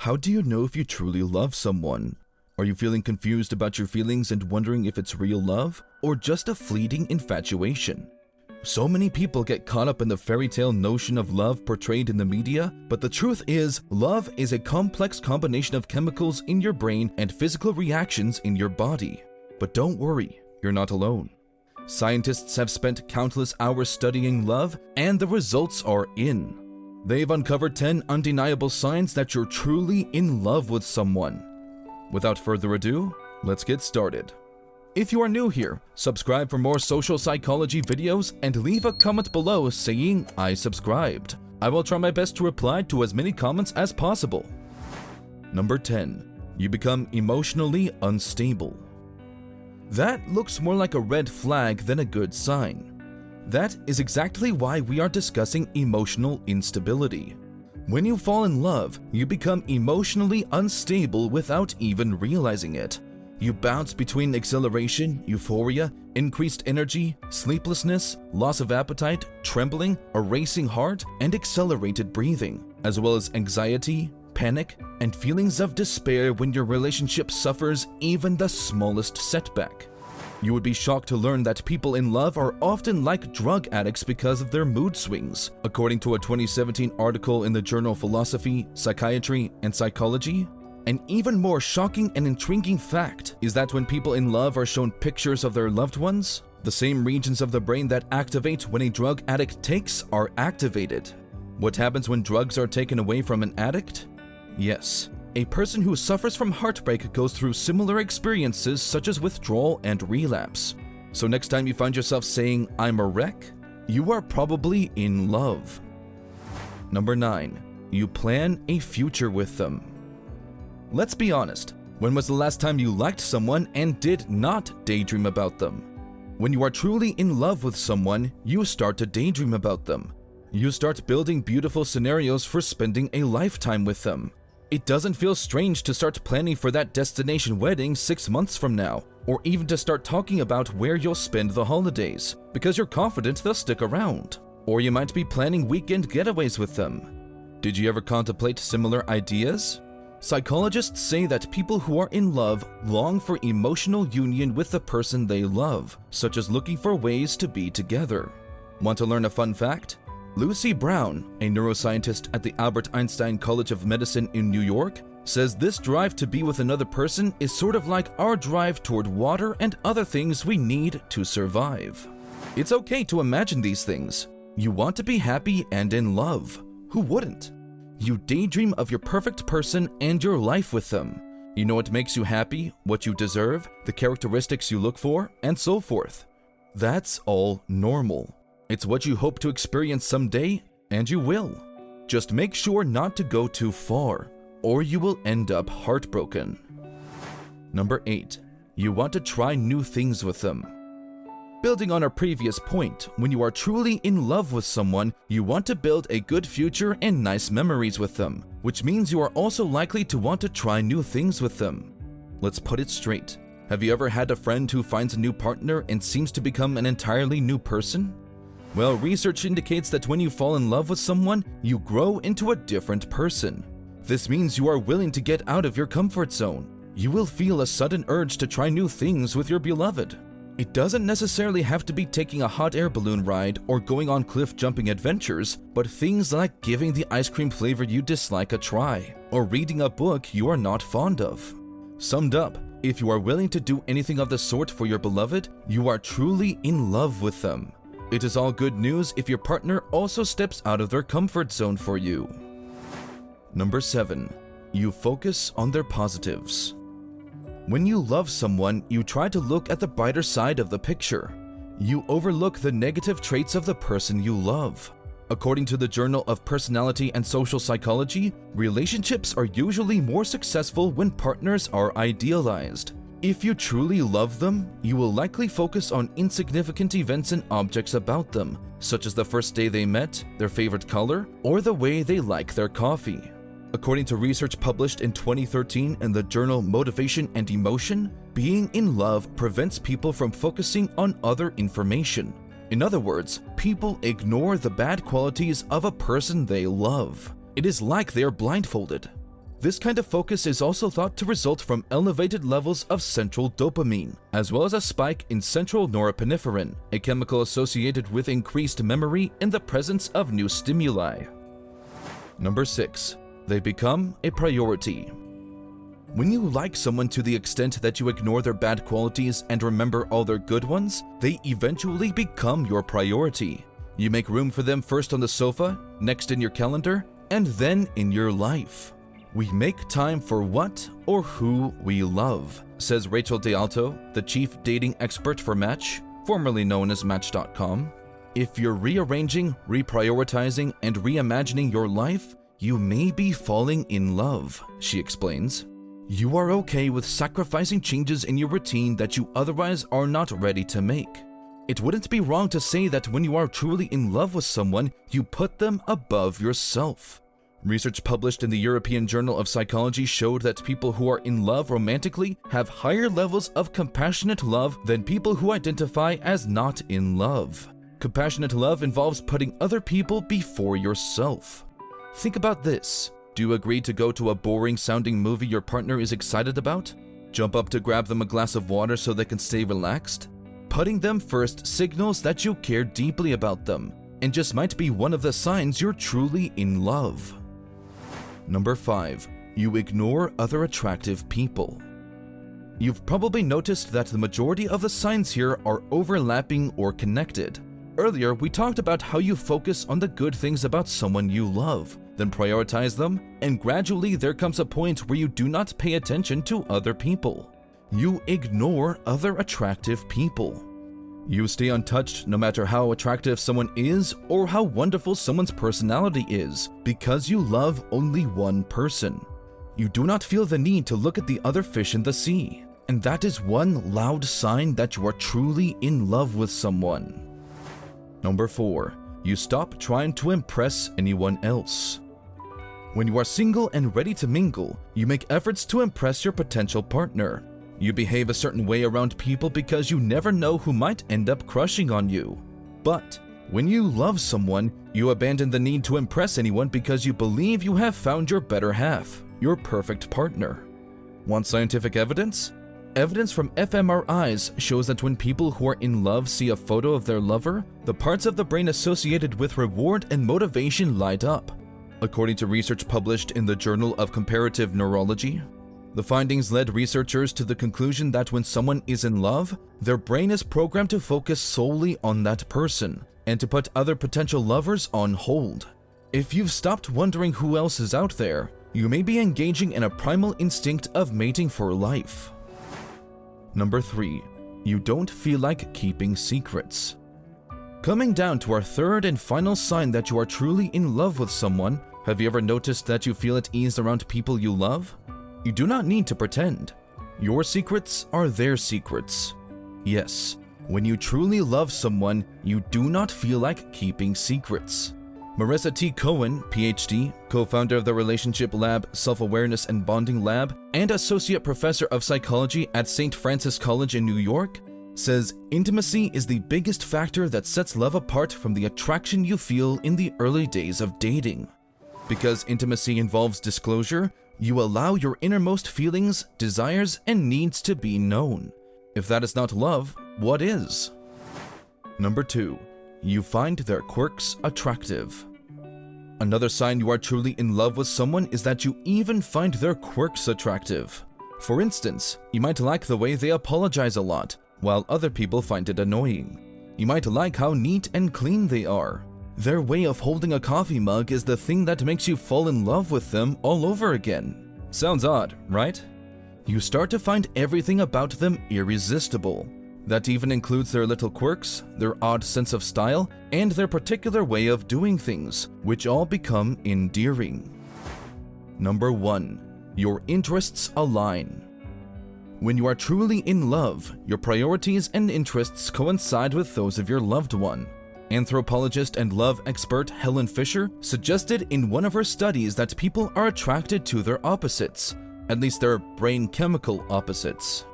How do you know if you truly love someone? Are you feeling confused about your feelings and wondering if it's real love or just a fleeting infatuation? So many people get caught up in the fairy tale notion of love portrayed in the media, but the truth is, love is a complex combination of chemicals in your brain and physical reactions in your body. But don't worry, you're not alone. Scientists have spent countless hours studying love, and the results are in. They've uncovered 10 undeniable signs that you're truly in love with someone. Without further ado, let's get started. If you are new here, subscribe for more social psychology videos and leave a comment below saying I subscribed. I will try my best to reply to as many comments as possible. Number 10. You become emotionally unstable. That looks more like a red flag than a good sign. That is exactly why we are discussing emotional instability. When you fall in love, you become emotionally unstable without even realizing it. You bounce between exhilaration, euphoria, increased energy, sleeplessness, loss of appetite, trembling, a racing heart, and accelerated breathing, as well as anxiety, panic, and feelings of despair when your relationship suffers even the smallest setback. You would be shocked to learn that people in love are often like drug addicts because of their mood swings, according to a 2017 article in the journal Philosophy, Psychiatry, and Psychology. An even more shocking and intriguing fact is that when people in love are shown pictures of their loved ones, the same regions of the brain that activate when a drug addict takes are activated. What happens when drugs are taken away from an addict? Yes. A person who suffers from heartbreak goes through similar experiences such as withdrawal and relapse. So next time you find yourself saying, "I'm a wreck," you are probably in love. Number 9. You plan a future with them. Let's be honest. When was the last time you liked someone and did not daydream about them? When you are truly in love with someone, you start to daydream about them. You start building beautiful scenarios for spending a lifetime with them. It doesn't feel strange to start planning for that destination wedding 6 months from now, or even to start talking about where you'll spend the holidays, because you're confident they'll stick around. Or you might be planning weekend getaways with them. Did you ever contemplate similar ideas? Psychologists say that people who are in love long for emotional union with the person they love, such as looking for ways to be together. Want to learn a fun fact? Lucy Brown, a neuroscientist at the Albert Einstein College of Medicine in New York, says this drive to be with another person is sort of like our drive toward water and other things we need to survive. It's okay to imagine these things. You want to be happy and in love. Who wouldn't? You daydream of your perfect person and your life with them. You know what makes you happy, what you deserve, the characteristics you look for, and so forth. That's all normal. It's what you hope to experience someday, and you will. Just make sure not to go too far, or you will end up heartbroken. Number 8. You want to try new things with them. Building on our previous point, when you are truly in love with someone, you want to build a good future and nice memories with them, which means you are also likely to want to try new things with them. Let's put it straight. Have you ever had a friend who finds a new partner and seems to become an entirely new person? Well, research indicates that when you fall in love with someone, you grow into a different person. This means you are willing to get out of your comfort zone. You will feel a sudden urge to try new things with your beloved. It doesn't necessarily have to be taking a hot air balloon ride or going on cliff jumping adventures, but things like giving the ice cream flavor you dislike a try, or reading a book you are not fond of. Summed up, if you are willing to do anything of the sort for your beloved, you are truly in love with them. It is all good news if your partner also steps out of their comfort zone for you. Number 7. You focus on their positives. When you love someone, you try to look at the brighter side of the picture. You overlook the negative traits of the person you love. According to the Journal of Personality and Social Psychology, relationships are usually more successful when partners are idealized. If you truly love them, you will likely focus on insignificant events and objects about them, such as the first day they met, their favorite color, or the way they like their coffee. According to research published in 2013 in the journal Motivation and Emotion, being in love prevents people from focusing on other information. In other words, people ignore the bad qualities of a person they love. It is like they are blindfolded. This kind of focus is also thought to result from elevated levels of central dopamine, as well as a spike in central norepinephrine, a chemical associated with increased memory in the presence of new stimuli. Number 6. They become a priority. When you like someone to the extent that you ignore their bad qualities and remember all their good ones, they eventually become your priority. You make room for them first on the sofa, next in your calendar, and then in your life. We make time for what or who we love, says Rachel D'Alto, the chief dating expert for Match, formerly known as Match.com. If you're rearranging, reprioritizing, and reimagining your life, you may be falling in love, she explains. You are okay with sacrificing changes in your routine that you otherwise are not ready to make. It wouldn't be wrong to say that when you are truly in love with someone, you put them above yourself. Research published in the European Journal of Psychology showed that people who are in love romantically have higher levels of compassionate love than people who identify as not in love. Compassionate love involves putting other people before yourself. Think about this. Do you agree to go to a boring-sounding movie your partner is excited about? Jump up to grab them a glass of water so they can stay relaxed? Putting them first signals that you care deeply about them, and just might be one of the signs you're truly in love. Number 5. You ignore other attractive people. You've probably noticed that the majority of the signs here are overlapping or connected. Earlier, we talked about how you focus on the good things about someone you love, then prioritize them, and gradually there comes a point where you do not pay attention to other people. You ignore other attractive people. You stay untouched no matter how attractive someone is or how wonderful someone's personality is, because you love only one person. You do not feel the need to look at the other fish in the sea, and that is one loud sign that you are truly in love with someone. Number 4. You stop trying to impress anyone else. When you are single and ready to mingle, you make efforts to impress your potential partner. You behave a certain way around people because you never know who might end up crushing on you. But when you love someone, you abandon the need to impress anyone because you believe you have found your better half, your perfect partner. Want scientific evidence? Evidence from fMRIs shows that when people who are in love see a photo of their lover, the parts of the brain associated with reward and motivation light up. According to research published in the Journal of Comparative Neurology, the findings led researchers to the conclusion that when someone is in love, their brain is programmed to focus solely on that person and to put other potential lovers on hold. If you've stopped wondering who else is out there, you may be engaging in a primal instinct of mating for life. Number 3. You don't feel like keeping secrets. Coming down to our third and final sign that you are truly in love with someone, have you ever noticed that you feel at ease around people you love? You do not need to pretend. Your secrets are their secrets. Yes, when you truly love someone, you do not feel like keeping secrets. Marissa T. Cohen, PhD, co-founder of the Relationship Lab, Self-Awareness and Bonding Lab, and Associate Professor of Psychology at St. Francis College in New York, says intimacy is the biggest factor that sets love apart from the attraction you feel in the early days of dating. Because intimacy involves disclosure, you allow your innermost feelings, desires, and needs to be known. If that is not love, what is? Number 2. You find their quirks attractive. Another sign you are truly in love with someone is that you even find their quirks attractive. For instance, you might like the way they apologize a lot, while other people find it annoying. You might like how neat and clean they are. Their way of holding a coffee mug is the thing that makes you fall in love with them all over again. Sounds odd, right? You start to find everything about them irresistible. That even includes their little quirks, their odd sense of style, and their particular way of doing things, which all become endearing. Number 1. Your interests align. When you are truly in love, your priorities and interests coincide with those of your loved one. Anthropologist and love expert Helen Fisher suggested in one of her studies that people are attracted to their opposites, at least their brain chemical opposites.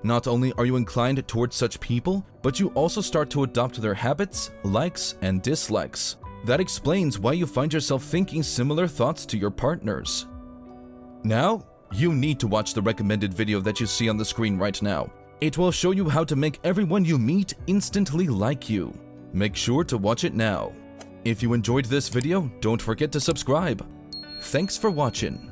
Not only are you inclined towards such people, but you also start to adopt their habits, likes, and dislikes. That explains why you find yourself thinking similar thoughts to your partners. Now, you need to watch the recommended video that you see on the screen right now. It will show you how to make everyone you meet instantly like you. Make sure to watch it now. If you enjoyed this video, don't forget to subscribe. Thanks for watching.